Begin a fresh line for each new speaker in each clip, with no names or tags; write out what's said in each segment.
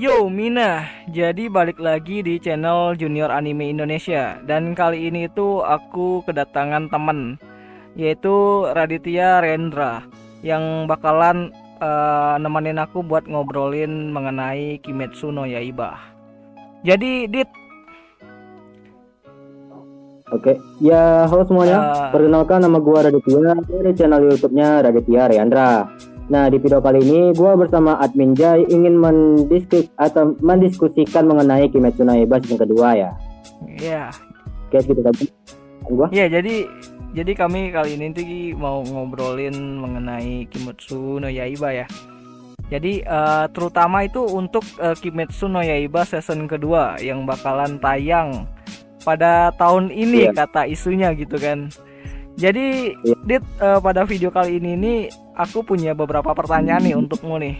Yo Mina, jadi balik lagi di channel Junior Anime Indonesia. Dan kali ini tuh aku kedatangan temen, yaitu Raditya Rendra, yang bakalan nemenin aku buat ngobrolin mengenai Kimetsu no Yaiba. Jadi Dit,
Oke, ya halo semuanya. Perkenalkan, nama gua Raditya dari channel YouTube-nya Raditya Rendra. Nah, di video kali ini gua bersama admin Jai ingin mendiskusikan mengenai Kimetsu no Yaiba season kedua ya.
ya,
Oke, gitu tadi. Gua.
ya jadi kami kali ini tuh mau ngobrolin mengenai Kimetsu no Yaiba ya. Jadi terutama itu untuk Kimetsu no Yaiba season kedua yang bakalan tayang pada tahun ini, kata isunya gitu kan. Jadi Dit, pada video kali ini nih aku punya beberapa pertanyaan nih untukmu nih.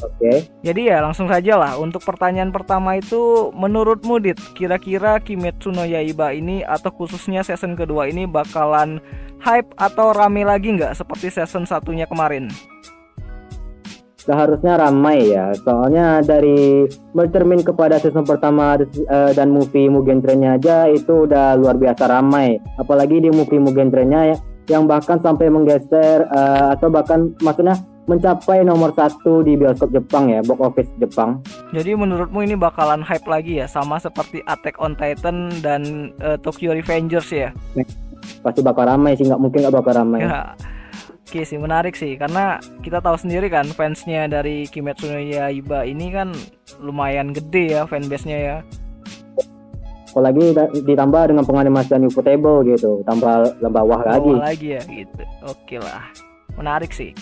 Oke.
Jadi ya langsung saja lah. Untuk pertanyaan pertama itu, menurutmu Dit, kira-kira Kimetsu no Yaiba ini atau khususnya season kedua ini bakalan hype atau rame lagi nggak seperti season satunya kemarin?
Seharusnya ramai ya, soalnya dari bercermin kepada season pertama dan movie Mugen Train-nya aja itu udah luar biasa ramai. Apalagi di movie Mugen Train-nya yang bahkan sampai menggeser atau bahkan maksudnya mencapai nomor 1 di bioskop Jepang ya, box office Jepang.
Jadi menurutmu ini bakalan hype lagi ya, sama seperti Attack on Titan dan Tokyo Revengers ya?
Pasti bakal ramai sih, nggak mungkin nggak bakal ramai.
Ya. Oke sih, menarik sih, karena kita tahu sendiri kan fansnya dari Kimetsu no Yaiba ini kan lumayan gede ya fanbase-nya ya.
Apalagi ditambah dengan penganimasian Ufotable gitu, tambah bawah
lagi ya gitu. Oke lah, menarik sih,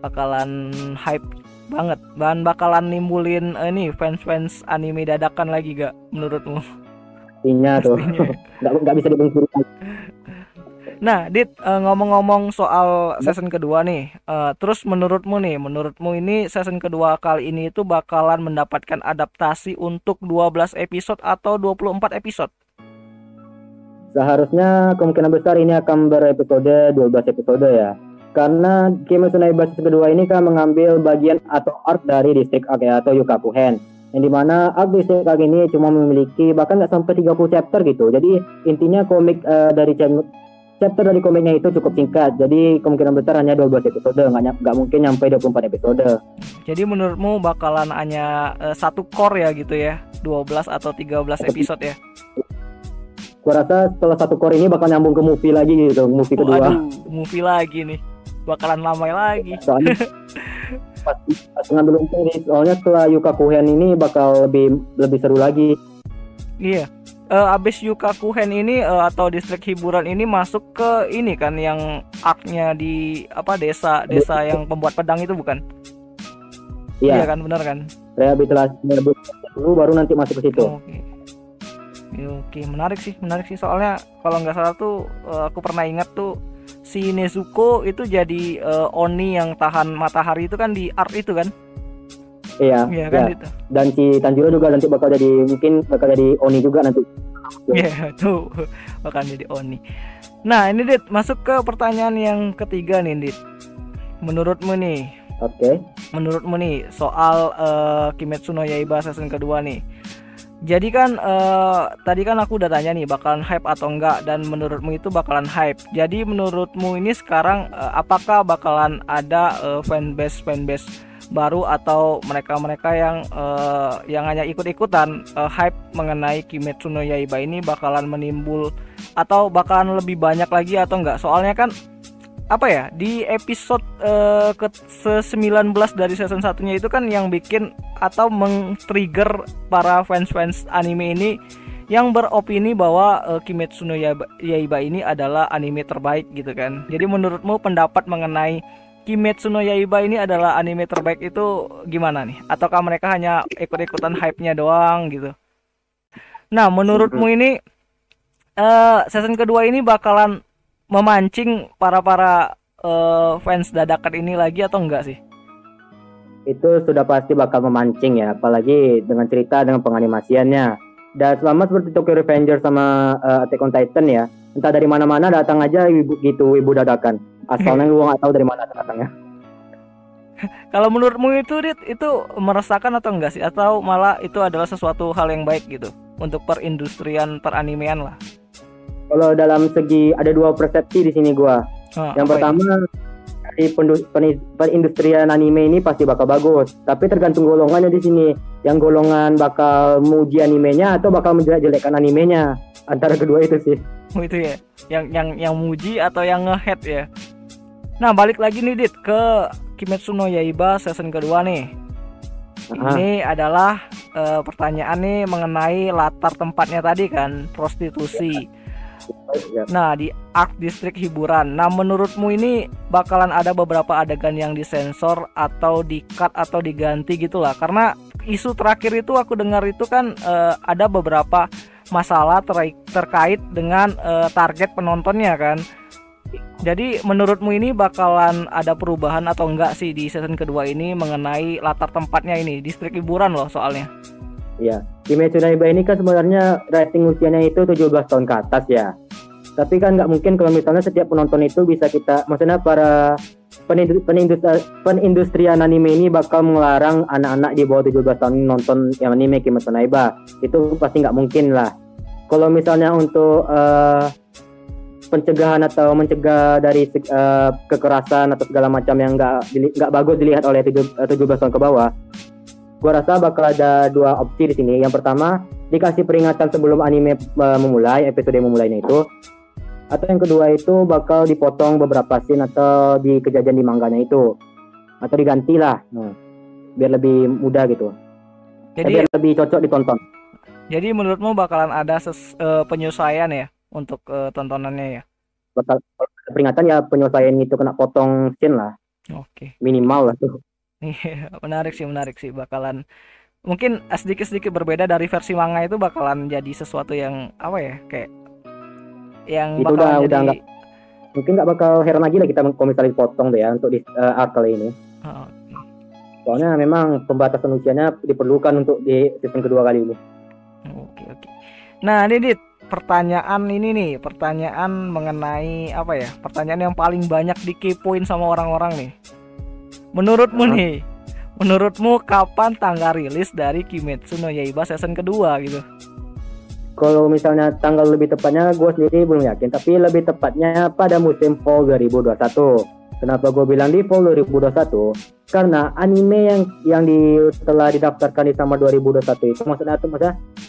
bakalan hype banget, dan bakalan nimbulin ini fans anime dadakan lagi gak menurutmu?
Pastinya tuh, nggak bisa dipungkiri.
Nah, Dit, ngomong-ngomong soal season kedua nih, terus menurutmu ini season kedua kali ini itu bakalan mendapatkan adaptasi untuk 12 episode atau 24 episode?
Seharusnya kemungkinan besar ini akan berepisode 12 episode ya. Karena Kimetsu no Yaiba season kedua ini kan mengambil bagian atau arc dari District Arc atau Yukakuhen. Yang dimana arc District Arc ini cuma memiliki bahkan nggak sampai 30 chapter gitu. Jadi intinya komik chapter dari komiknya itu cukup singkat, jadi kemungkinan besar hanya 12 episode, nggak mungkin nyampe 24 episode.
Jadi menurutmu bakalan hanya satu core ya gitu ya, 12 atau 13 episode ya?
Gua rasa setelah satu core ini bakal nyambung ke movie lagi gitu, movie kedua.
Movie lagi nih, bakalan lama lagi.
Soalnya pasti ngambil untung nih, soalnya setelah Yukakuhen ini bakal lebih seru lagi.
Iya. Abis Yukakuhen ini atau distrik hiburan ini masuk ke ini kan yang arc-nya di desa yang pembuat pedang itu bukan? Iya kan, benar kan?
Rehabilitasi dulu baru nanti masuk ke situ.
Oke, menarik sih soalnya kalau nggak salah tuh aku pernah ingat tuh si Nezuko itu jadi Oni yang tahan matahari itu kan di arc itu kan?
Iya kan,
gitu.
Dan si Tanjiro juga nanti bakal jadi Oni juga nanti.
Iya, tuh bakal jadi Oni. Nah, ini Dit, masuk ke pertanyaan yang ketiga nih, Dit. Menurutmu nih soal Kimetsu no Yaiba season kedua nih. Jadi kan tadi kan aku udah tanya nih bakalan hype atau enggak, dan menurutmu itu bakalan hype. Jadi menurutmu ini sekarang apakah bakalan ada fanbase baru atau mereka yang hanya ikut-ikutan hype mengenai Kimetsu no Yaiba ini bakalan menimbul atau bakalan lebih banyak lagi atau enggak? Soalnya kan di episode ke-19 dari season satunya itu kan yang bikin atau meng-trigger para fans anime ini yang beropini bahwa Kimetsu no Yaiba ini adalah anime terbaik gitu kan. Jadi menurutmu pendapat mengenai Kimetsu no Yaiba ini adalah anime terbaik itu gimana nih? Ataukah mereka hanya ikut-ikutan hype-nya doang gitu? Nah, menurutmu ini season kedua ini bakalan memancing para fans dadakan ini lagi atau enggak sih?
Itu sudah pasti bakal memancing ya, apalagi dengan cerita dengan penganimasiannya. Dan selama seperti Tokyo Revengers sama Attack on Titan ya, entah dari mana-mana datang aja wibu dadakan. Asalnya gue nggak tahu dari mana datangnya.
Kalau menurutmu itu Dit, itu meresahkan atau enggak sih? Atau malah itu adalah sesuatu hal yang baik gitu untuk perindustrian peranimean lah?
Kalau dalam segi ada dua persepsi di sini gua. Yang pertama dari perindustrian anime ini pasti bakal bagus, tapi tergantung golongannya di sini. Yang golongan bakal muji animenya atau bakal menjelek-jelekkan animenya. Antara kedua itu sih.
Oh itu ya. Yang muji atau yang nge-hate ya. Nah, balik lagi nih Dit ke Kimetsu no Yaiba season kedua nih. Ini adalah pertanyaan nih mengenai latar tempatnya tadi kan, prostitusi. Nah, di arc distrik hiburan. Nah, menurutmu ini bakalan ada beberapa adegan yang disensor atau di-cut atau diganti gitulah. Karena isu terakhir itu aku dengar itu kan ada beberapa masalah terkait dengan target penontonnya kan. Jadi menurutmu ini bakalan ada perubahan atau enggak sih di season kedua ini mengenai latar tempatnya ini, distrik hiburan loh soalnya.
Iya, Kimetsu no Yaiba ini kan sebenarnya rating usianya itu 17 tahun ke atas ya. Tapi kan nggak mungkin kalau misalnya setiap penonton itu bisa maksudnya para penindustrian anime ini bakal melarang anak-anak di bawah 17 tahun nonton yang anime Kimetsu no Yaiba. Itu pasti nggak mungkin lah. Kalau misalnya untuk pencegahan atau mencegah dari kekerasan atau segala macam yang nggak bagus dilihat oleh 17 tahun ke bawah, gua rasa bakal ada dua opsi di sini. Yang pertama, dikasih peringatan sebelum anime memulai, episode memulainya itu. Atau yang kedua itu bakal dipotong beberapa scene atau di kejadian di manganya itu. Atau diganti lah. Biar lebih mudah gitu. Biar lebih cocok ditonton.
Jadi menurutmu bakalan ada penyesuaian ya untuk tontonannya ya?
Bakal peringatan ya, penyesuaian itu kena potong scene lah.
Oke.
Minimal lah tuh.
Iya, menarik sih bakalan mungkin sedikit berbeda dari versi manga itu, bakalan jadi sesuatu yang apa ya, kayak yang
itu
bakalan
udah nggak, mungkin nggak bakal heran lagi lah kita kalau misalnya dipotong deh ya untuk di arc kali ini. Soalnya memang pembatasan usianya diperlukan untuk di season kedua kali ini.
Oke. Nah Didit, pertanyaan mengenai apa ya, pertanyaan yang paling banyak dikepoin sama orang-orang nih. Menurutmu kapan tanggal rilis dari Kimetsu no Yaiba season kedua gitu?
Kalau misalnya tanggal lebih tepatnya gue sendiri belum yakin, tapi lebih tepatnya pada musim fall 2021. Kenapa gue bilang di fall 2021? Karena anime yang telah didaftarkan di summer 2021 itu maksudnya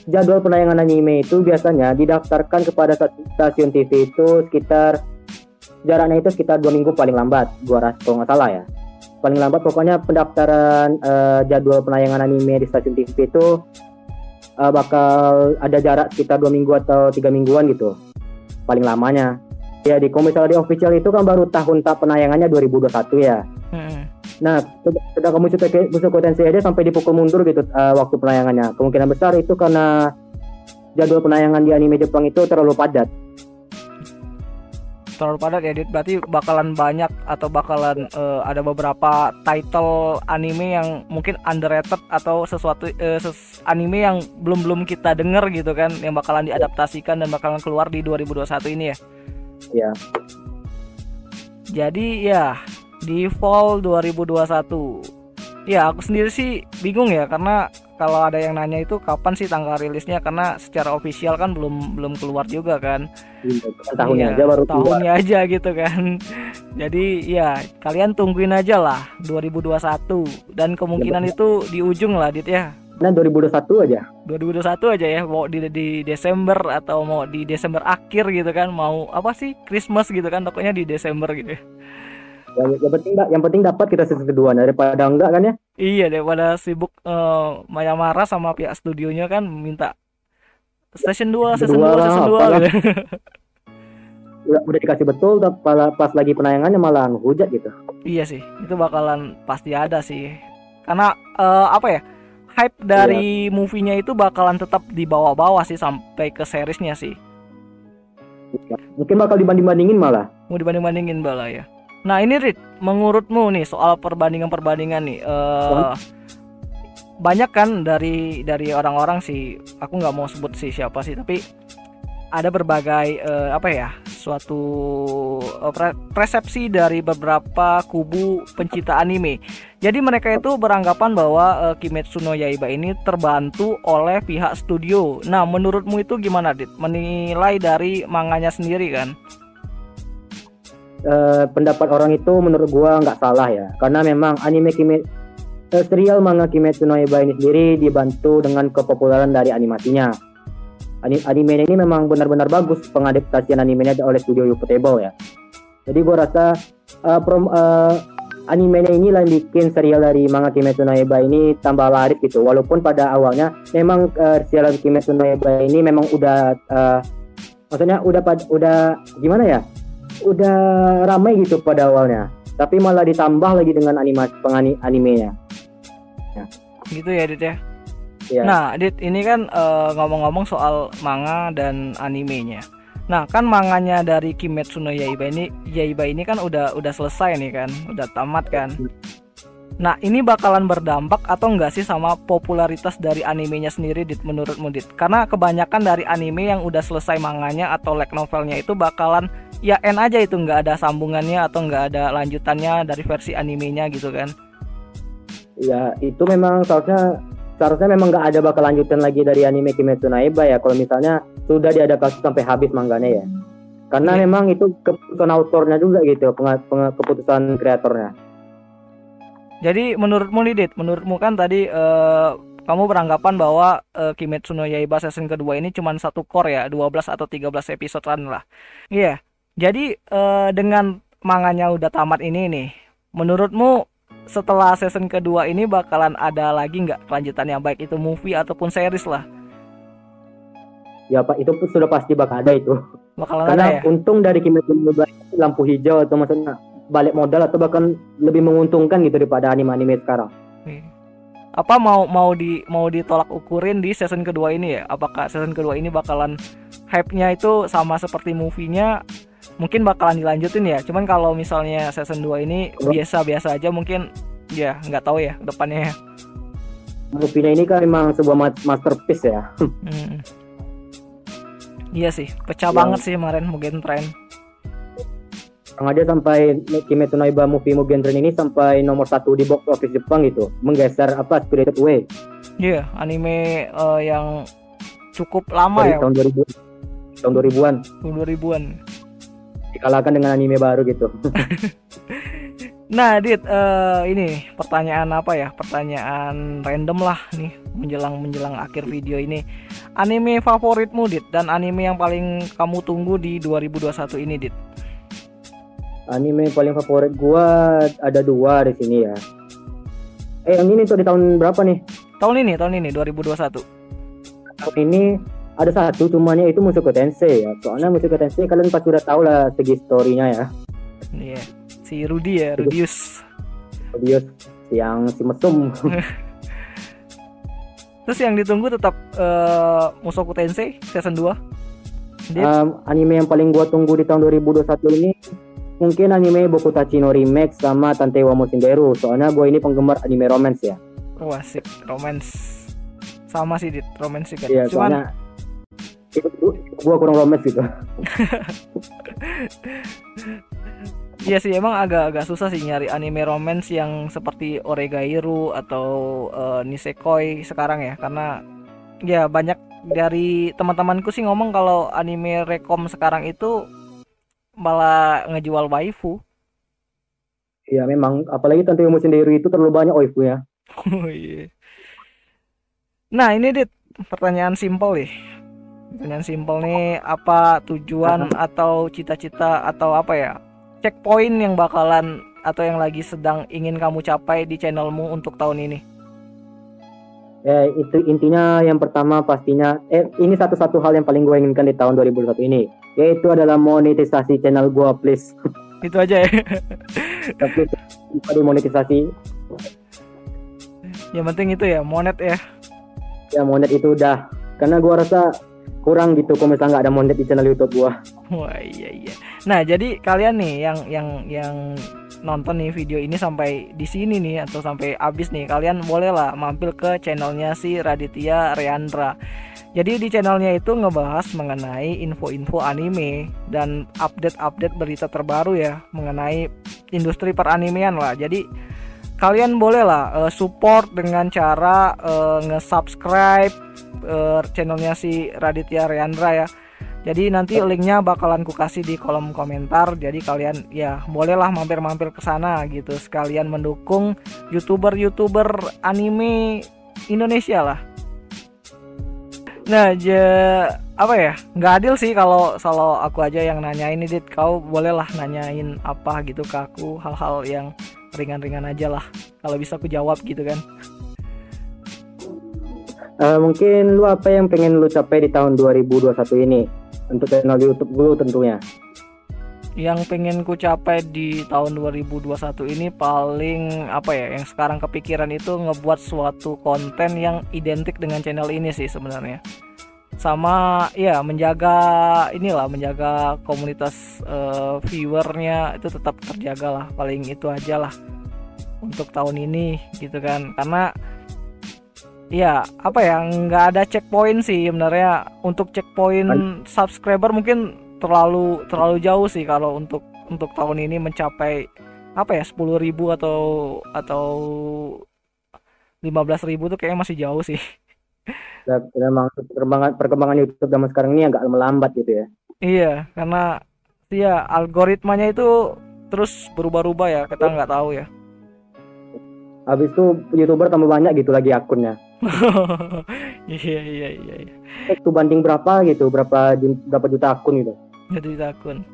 jadwal penayangan anime itu biasanya didaftarkan kepada stasiun TV itu sekitar jaraknya itu sekitar 2 minggu paling lambat, gua rasa kalau nggak salah ya. Paling lambat pokoknya pendaftaran jadwal penayangan anime di stasiun TV itu bakal ada jarak sekitar 2 minggu atau 3 mingguan gitu paling lamanya ya. Di misalnya di official itu kan baru tahun penayangannya 2021 ya. Nah sedangkan Mushoku Tensei aja sampai dipukul mundur gitu waktu penayangannya. Kemungkinan besar itu karena jadwal penayangan di anime Jepang itu terlalu padat
ya Dit. Berarti bakalan banyak atau bakalan ada beberapa title anime yang mungkin underrated atau sesuatu anime yang belum kita denger gitu kan, yang bakalan diadaptasikan dan bakalan keluar di 2021 ini ya.
Iya.
Jadi ya di fall 2021. Ya aku sendiri sih bingung ya, karena kalau ada yang nanya itu kapan sih tanggal rilisnya, karena secara official kan belum keluar juga kan.
Tahunnya aja baru
tahunnya aja gitu kan. Jadi ya kalian tungguin aja lah 2021, dan kemungkinan itu di ujung lah Dit ya.
Nah 2021 aja
ya, mau di Desember atau mau di Desember akhir gitu kan, mau apa sih Christmas gitu kan, pokoknya di Desember gitu ya.
Yang penting dapat kita season kedua daripada enggak kan ya.
Iya, daripada sibuk marah sama pihak studionya kan, minta season 2 gitu.
Udah dikasih betul, pas lagi penayangannya malah hujat gitu.
Iya sih, itu bakalan pasti ada sih. Karena hype dari movie-nya itu bakalan tetap di bawah-bawah sih sampai ke seriesnya sih.
Mungkin bakal dibanding-bandingin malah.
Mau dibanding-bandingin malah ya. Nah ini Rit, menurutmu nih soal perbandingan nih, banyak kan dari orang-orang sih, aku nggak mau sebut sih siapa sih, tapi ada berbagai suatu persepsi dari beberapa kubu pencinta anime. Jadi mereka itu beranggapan bahwa Kimetsu no Yaiba ini terbantu oleh pihak studio. Nah, menurutmu itu gimana, Dit? Menilai dari manganya sendiri kan?
Pendapat orang itu menurut gua nggak salah ya, karena memang serial manga Kimetsu no Yaiba ini sendiri dibantu dengan kepopuleran dari animasinya. Animenya ini memang benar-benar bagus, pengadaptasian animenya oleh studio Ufotable ya. Jadi gua rasa animenya ini lah bikin serial dari manga Kimetsu no Yaiba ini tambah laris gitu. Walaupun pada awalnya memang serial Kimetsu no Yaiba ini memang udah maksudnya udah gimana ya? Udah ramai gitu pada awalnya. Tapi malah ditambah lagi dengan animenya. Ya.
Gitu ya, Dit ya.
Ya.
Nah, Dit, ini kan ngomong-ngomong soal manga dan animenya. Nah, kan manganya dari Kimetsu no Yaiba ini kan udah selesai nih kan, udah tamat kan. Nah, ini bakalan berdampak atau enggak sih sama popularitas dari animenya sendiri, Dit, menurutmu, Dit? Karena kebanyakan dari anime yang udah selesai manganya atau light novelnya itu bakalan ya end aja, itu nggak ada sambungannya atau nggak ada lanjutannya dari versi animenya gitu kan?
Ya, itu memang seharusnya memang nggak ada bakal lanjutan lagi dari anime Kimetsu no Yaiba ya, kalau misalnya sudah diadaptasi sampai habis manganya ya. Karena memang itu keputusan autornya juga gitu, keputusan kreatornya.
Jadi menurutmu nih, Dit, menurutmu kan tadi kamu beranggapan bahwa Kimetsu no Yaiba season kedua ini cuma satu core ya, 12 atau 13 episodean lah. Iya. Jadi dengan manganya udah tamat ini nih, menurutmu setelah season kedua ini bakalan ada lagi nggak kelanjutannya, baik itu movie ataupun series lah?
Ya Pak, itu sudah pasti bakal ada itu.
Bakalan
Karena
ada ya?
untung dari Kimetsu no Yaiba lampu hijau atau maksudnya balik modal atau bahkan lebih menguntungkan gitu daripada anime-anime sekarang.
Apa mau ditolak ukurin di season kedua ini ya? Apakah season kedua ini bakalan hype-nya itu sama seperti movie-nya? Mungkin bakalan dilanjutin ya. Cuman kalau misalnya season 2 ini biasa-biasa aja, mungkin ya nggak tahu ya depannya.
Movie-nya ini kan memang sebuah masterpiece ya.
Iya sih, pecah banget sih kemarin Mugen Train.
Yang ada sampai Kimetsu no Yaiba movie Mugen Train ini sampai nomor 1 di box office Jepang gitu, menggeser Spirited Away.
Iya, anime yang cukup lama
dari
ya.
Tahun 2000-an.
Tahun 2000-an.
Dikalahkan dengan anime baru gitu.
Nah, Dit, ini pertanyaan apa ya? Pertanyaan random lah nih menjelang akhir video ini. Anime favoritmu, Dit, dan anime yang paling kamu tunggu di 2021 ini, Dit?
Anime paling favorit gua ada 2 di sini ya. Yang ini tuh di tahun berapa nih?
Tahun ini 2021.
Tahun ini ada satu, cumanya itu Mushoku Tensei ya. Soalnya Mushoku Tensei kalian pasti udah tahu lah segi story-nya ya.
Iya, si Rudy ya, Rudius
yang si mesum.
Terus yang ditunggu tetap Mushoku Tensei season 2.
Anime yang paling gua tunggu di tahun 2021 ini mungkin anime Boku Tachi no Remake sama Tantei wa Moushinderu. Soalnya gue ini penggemar anime romance ya.
Wah, asik, romance. Sama sih, Dit, romance sih kan.
Iya,
Cuman
gue kurang romance gitu.
Iya sih, emang agak susah sih nyari anime romance yang seperti Oregairu atau Nisekoi sekarang ya. Karena ya banyak dari teman-temanku sih ngomong kalau anime rekom sekarang itu malah ngejual waifu.
Iya memang, apalagi Tantei wa Moushinderu itu terlalu banyak waifu ya.
Oh iya. Nah ini, Dit, pertanyaan simpel nih. Pertanyaan simpel nih, apa tujuan atau cita-cita atau apa ya, checkpoint yang bakalan atau yang lagi sedang ingin kamu capai di channelmu untuk tahun ini?
Ya itu intinya, yang pertama pastinya ini satu-satu hal yang paling gue inginkan di tahun 2021 ini, yaitu adalah monetisasi channel gue, please.
Itu aja ya.
Tapi lupa dimonetisasi.
Yang penting itu ya, monet ya.
Ya monet itu udah, karena gue rasa kurang gitu kalau misalnya nggak ada monet di channel YouTube gue.
Wah iya. Nah jadi kalian nih yang nonton nih video ini sampai di sini nih atau sampai habis nih, kalian bolehlah mampir ke channelnya si Raditya Reandra. Jadi di channelnya itu ngebahas mengenai info-info anime dan update-update berita terbaru ya mengenai industri peranimean lah. Jadi kalian boleh lah support dengan cara nge-subscribe channelnya si Raditya Reandra ya. Jadi nanti linknya bakalan ku kasih di kolom komentar. Jadi kalian ya bolehlah mampir-mampir ke sana gitu sekalian mendukung YouTuber anime Indonesia lah. Nah, apa ya? Nggak adil sih kalau aku aja yang nanyain ini, Dit. Kau bolehlah nanyain apa gitu ke aku, hal-hal yang ringan-ringan aja lah. Kalau bisa aku jawab gitu kan.
Mungkin lu apa yang pengen lu capai di tahun 2021 ini untuk channel YouTube lu tentunya?
Yang pengen ku capai di tahun 2021 ini paling apa ya, yang sekarang kepikiran itu ngebuat suatu konten yang identik dengan channel ini sih sebenarnya. Sama ya menjaga komunitas viewernya itu tetap terjaga lah, paling itu aja lah untuk tahun ini gitu kan. Karena ya apa ya, nggak ada checkpoint sih sebenarnya. Untuk checkpoint subscriber mungkin terlalu jauh sih kalau untuk tahun ini mencapai apa ya 10.000 atau 15.000 tuh kayaknya masih jauh sih.
Memang perkembangan YouTube zaman sekarang ini agak melambat gitu ya.
Iya, karena ya algoritmanya itu terus berubah-ubah ya, kita nggak tahu ya.
Habis itu YouTuber tambah banyak gitu lagi akunnya.
Iya.
Itu banding berapa gitu, berapa juta akun gitu.
Jadi akun.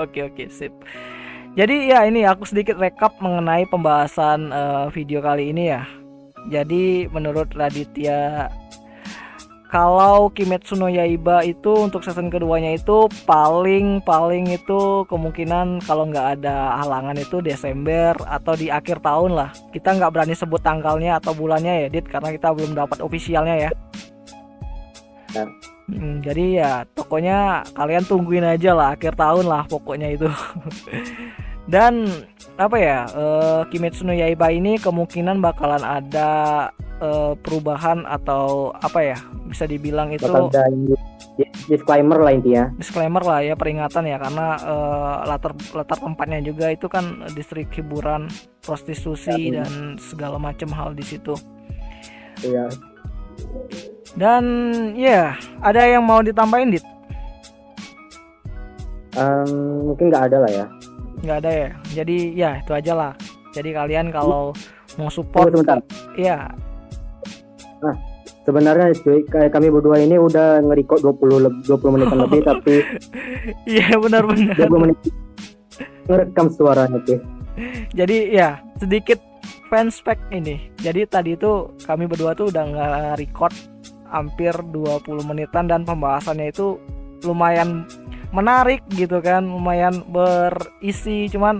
Oke, sip. Jadi ya ini aku sedikit rekap mengenai pembahasan video kali ini ya. Jadi menurut Raditya, kalau Kimetsu no Yaiba itu untuk season keduanya itu paling itu kemungkinan kalau nggak ada halangan itu Desember atau di akhir tahun lah. Kita nggak berani sebut tanggalnya atau bulannya ya, Dit, karena kita belum dapat ofisialnya ya. Jadi ya pokoknya kalian tungguin aja lah, akhir tahun lah pokoknya itu. Dan apa ya, Kimetsu no Yaiba ini kemungkinan bakalan ada perubahan atau apa ya, bisa dibilang itu
disclaimer lah intinya.
Disclaimer lah ya, peringatan ya, karena latar tempatnya juga itu kan distrik hiburan, prostitusi dan segala macam hal di situ.
Iya.
Dan ya, ada yang mau ditambahin, Dit?
Mungkin nggak ada lah ya.
Nggak ada ya. Jadi ya itu aja lah. Jadi kalian kalau mau support, ya.
Nah, sebenarnya cuy, kayak kami berdua ini udah nge-record 20 menitan lebih tapi
iya benar-benar
20 menit ngerekam suaranya cuy.
Jadi ya sedikit fanspec ini. Jadi tadi itu kami berdua tuh udah nge-record hampir 20 menitan dan pembahasannya itu lumayan menarik gitu kan, lumayan berisi, cuman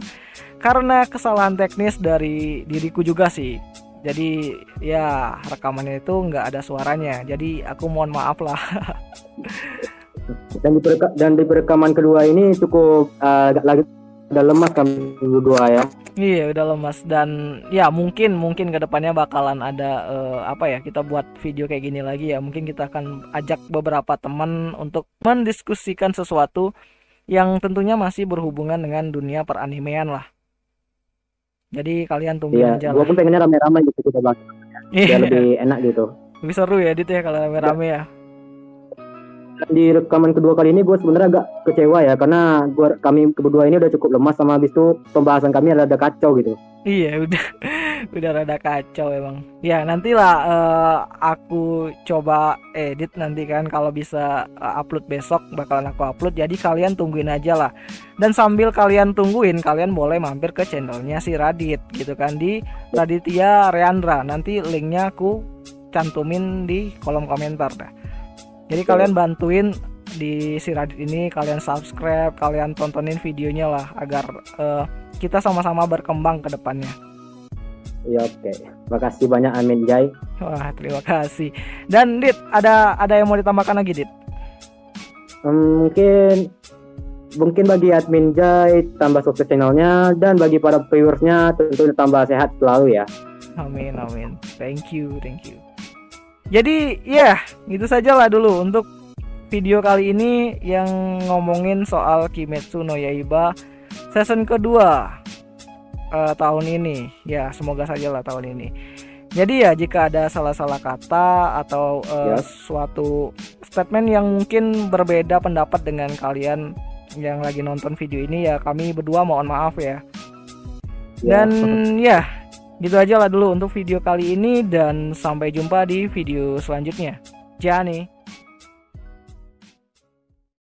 karena kesalahan teknis dari diriku juga sih. Jadi ya rekamannya itu nggak ada suaranya. Jadi aku mohon maaf lah.
Dan di perekaman kedua ini cukup lagi udah lemas kami berdua ya.
Iya udah lemas, dan ya mungkin kedepannya bakalan ada apa ya, kita buat video kayak gini lagi ya. Mungkin kita akan ajak beberapa teman untuk mendiskusikan sesuatu yang tentunya masih berhubungan dengan dunia peranimean lah. Jadi kalian tungguin aja lah.
Gue pun pengennya rame-rame gitu kita bahas. Biar lebih enak gitu.
Lebih seru ya Dit ya kalau rame-rame ya.
Di rekaman kedua kali ini gue sebenarnya agak kecewa ya, karena kami berdua ini udah cukup lemas, sama habis itu pembahasan kami rada kacau gitu.
Iya udah rada kacau emang. Ya nantilah aku coba edit nanti kan, kalau bisa upload besok bakalan aku upload. Jadi kalian tungguin aja lah. Dan sambil kalian tungguin, kalian boleh mampir ke channelnya si Radit gitu kan, di Raditya Reandra. Nanti linknya aku cantumin di kolom komentar dah. Jadi kalian bantuin di si Radit ini, kalian subscribe, kalian tontonin videonya lah agar kita sama-sama berkembang ke depannya.
Iya, oke. Makasih banyak Amin Jai.
Wah, terima kasih. Dan Dit, ada yang mau ditambahkan lagi, Dit?
Mungkin bagi admin Jai tambah sukses channelnya, dan bagi para viewersnya tentu tambah sehat selalu ya.
Amin. Thank you. Jadi ya gitu sajalah dulu untuk video kali ini yang ngomongin soal Kimetsu no Yaiba season kedua tahun ini. Ya semoga sajalah tahun ini. Jadi ya jika ada salah-salah kata atau suatu statement yang mungkin berbeda pendapat dengan kalian yang lagi nonton video ini, ya kami berdua mohon maaf ya. Dan ya gitu aja lah dulu untuk video kali ini, dan sampai jumpa di video selanjutnya. Jani.